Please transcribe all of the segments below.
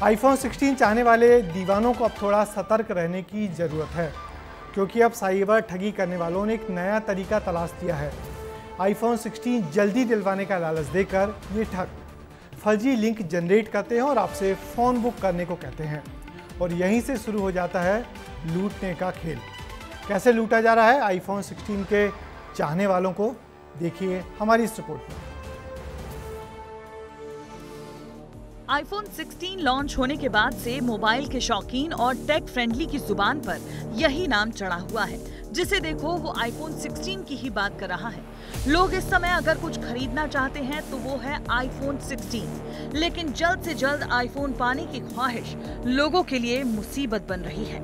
IPhone 16 चाहने वाले दीवानों को अब थोड़ा सतर्क रहने की ज़रूरत है, क्योंकि अब साइबर ठगी करने वालों ने एक नया तरीका तलाश दिया है। आईफोन 16 जल्दी दिलवाने का लालच देकर ये ठग फर्जी लिंक जनरेट करते हैं और आपसे फ़ोन बुक करने को कहते हैं, और यहीं से शुरू हो जाता है लूटने का खेल। कैसे लूटा जा रहा है आईफोन 16 के चाहने वालों को, देखिए हमारी इस रिपोर्ट में। आईफोन 16 लॉन्च होने के बाद से मोबाइल के शौकीन और टेक फ्रेंडली की जुबान पर यही नाम चढ़ा हुआ है। जिसे देखो वो आईफोन 16 की ही बात कर रहा है। लोग इस समय अगर कुछ खरीदना चाहते हैं तो वो है आईफोन 16। लेकिन जल्द से जल्द आईफोन पाने की ख्वाहिश लोगों के लिए मुसीबत बन रही है।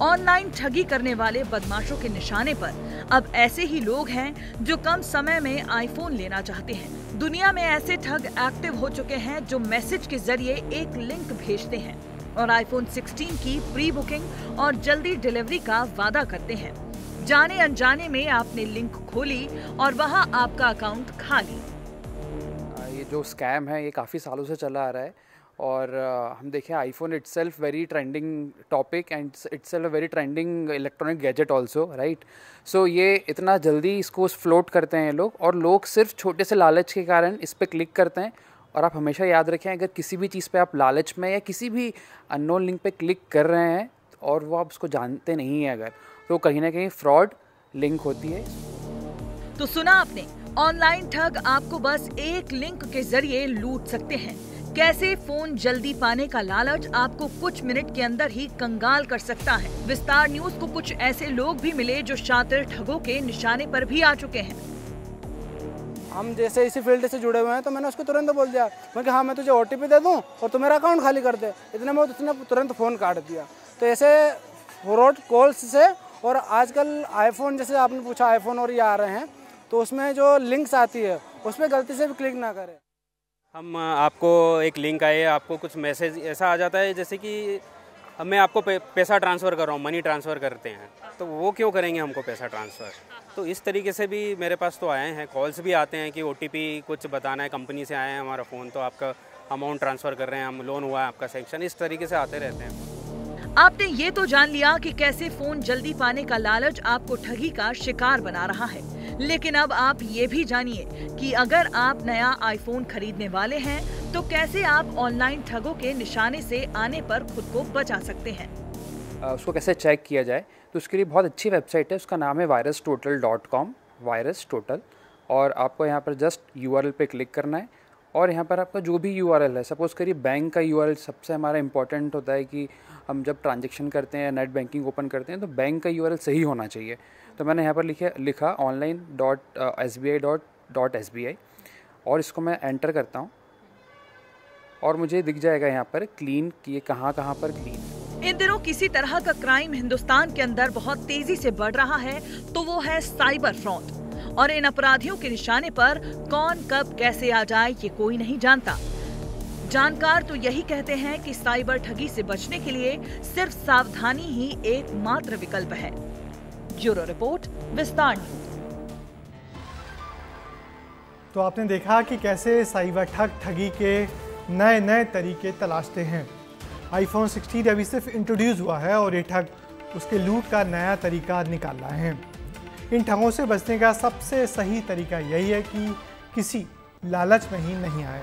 ऑनलाइन ठगी करने वाले बदमाशों के निशाने पर अब ऐसे ही लोग हैं जो कम समय में आईफोन लेना चाहते हैं। दुनिया में ऐसे ठग एक्टिव हो चुके हैं जो मैसेज के जरिए एक लिंक भेजते हैं और आईफोन 16 की प्री बुकिंग और जल्दी डिलीवरी का वादा करते हैं। जाने अनजाने में आपने लिंक खोली और वहां आपका अकाउंट खाली। ये जो स्कैम है ये काफ़ी सालों से चला आ रहा है और हम देखें iPhone itself very trending topic and itself very trending electronic gadget also, right. So ये इतना जल्दी इसको फ्लोट करते हैं लोग, और लोग सिर्फ छोटे से लालच के कारण इस पर क्लिक करते हैं। और आप हमेशा याद रखें, अगर किसी भी चीज़ पे आप लालच में या किसी भी अननोन लिंक पे क्लिक कर रहे हैं और वो आप उसको जानते नहीं हैं अगर, तो कहीं ना कहीं फ्रॉड लिंक होती है। तो सुना आपने, ऑनलाइन ठग आपको बस एक लिंक के जरिए लूट सकते हैं। कैसे फोन जल्दी पाने का लालच आपको कुछ मिनट के अंदर ही कंगाल कर सकता है। विस्तार न्यूज को कुछ ऐसे लोग भी मिले जो शातिर ठगों के निशाने पर भी आ चुके हैं। हम जैसे इसी फील्ड से जुड़े हुए हैं तो मैंने उसको तुरंत बोल दिया, मैं कि हाँ मैं तुझे OTP दे दूं और तू मेरा अकाउंट खाली कर दे। इतने में उसने तुरंत फ़ोन काट दिया। तो ऐसे फ्रॉड कॉल्स से, और आजकल आईफोन, जैसे आपने पूछा आईफोन और ये आ रहे हैं, तो उसमें जो लिंक्स आती है उस पर गलती से भी क्लिक ना करें। हम आपको एक लिंक आए, आपको कुछ मैसेज ऐसा आ जाता है जैसे कि मैं आपको पैसा ट्रांसफ़र कर रहा हूँ, मनी ट्रांसफ़र करते हैं, तो वो क्यों करेंगे हमको पैसा ट्रांसफ़र। तो इस तरीके से भी मेरे पास तो आए हैं, कॉल्स भी आते हैं कि OTP कुछ बताना है, कंपनी से आए हैं हमारा फ़ोन, तो आपका अमाउंट ट्रांसफ़र कर रहे हैं हम, लोन हुआ है आपका सैंक्शन, इस तरीके से आते रहते हैं। आपने ये तो जान लिया कि कैसे फोन जल्दी पाने का लालच आपको ठगी का शिकार बना रहा है, लेकिन अब आप ये भी जानिए कि अगर आप नया आईफोन खरीदने वाले हैं तो कैसे आप ऑनलाइन ठगों के निशाने से आने पर खुद को बचा सकते हैं। उसको कैसे चेक किया जाए, तो उसके लिए बहुत अच्छी वेबसाइट है, उसका नाम है virustotal.com, वायरस टोटल। और आपको यहाँ पर जस्ट URL पे क्लिक करना है और यहाँ पर आपका जो भी URL है, सपोज़ करिए बैंक का URL सबसे हमारा इंपॉर्टेंट होता है कि हम जब ट्रांजेक्शन करते हैं, नेट बैंकिंग ओपन करते हैं, तो बैंक का URL सही होना चाहिए। तो मैंने यहाँ पर लिखा online.sbi.sbi और इसको मैं एंटर करता हूँ और मुझे दिख जाएगा यहाँ पर क्लीन कि ये कहाँ पर क्लीन। इन दिनों किसी तरह का क्राइम हिंदुस्तान के अंदर बहुत तेजी से बढ़ रहा है, तो वो है साइबर फ्रॉड। और इन अपराधियों के निशाने पर कौन कब कैसे आ जाए ये कोई नहीं जानता। जानकार तो यही कहते हैं कि साइबर ठगी से बचने के लिए सिर्फ सावधानी ही एकमात्र विकल्प है। ब्यूरो रिपोर्ट, विस्तार न्यूज। तो आपने देखा कि कैसे साइबर ठगी के नए तरीके तलाशते हैं। आईफोन 16 अभी सिर्फ इंट्रोड्यूस हुआ है और ये ठग उसके लूट का नया तरीका निकाल रहे हैं। इन ठगों से बचने का सबसे सही तरीका यही है कि किसी लालच में ही नहीं आए।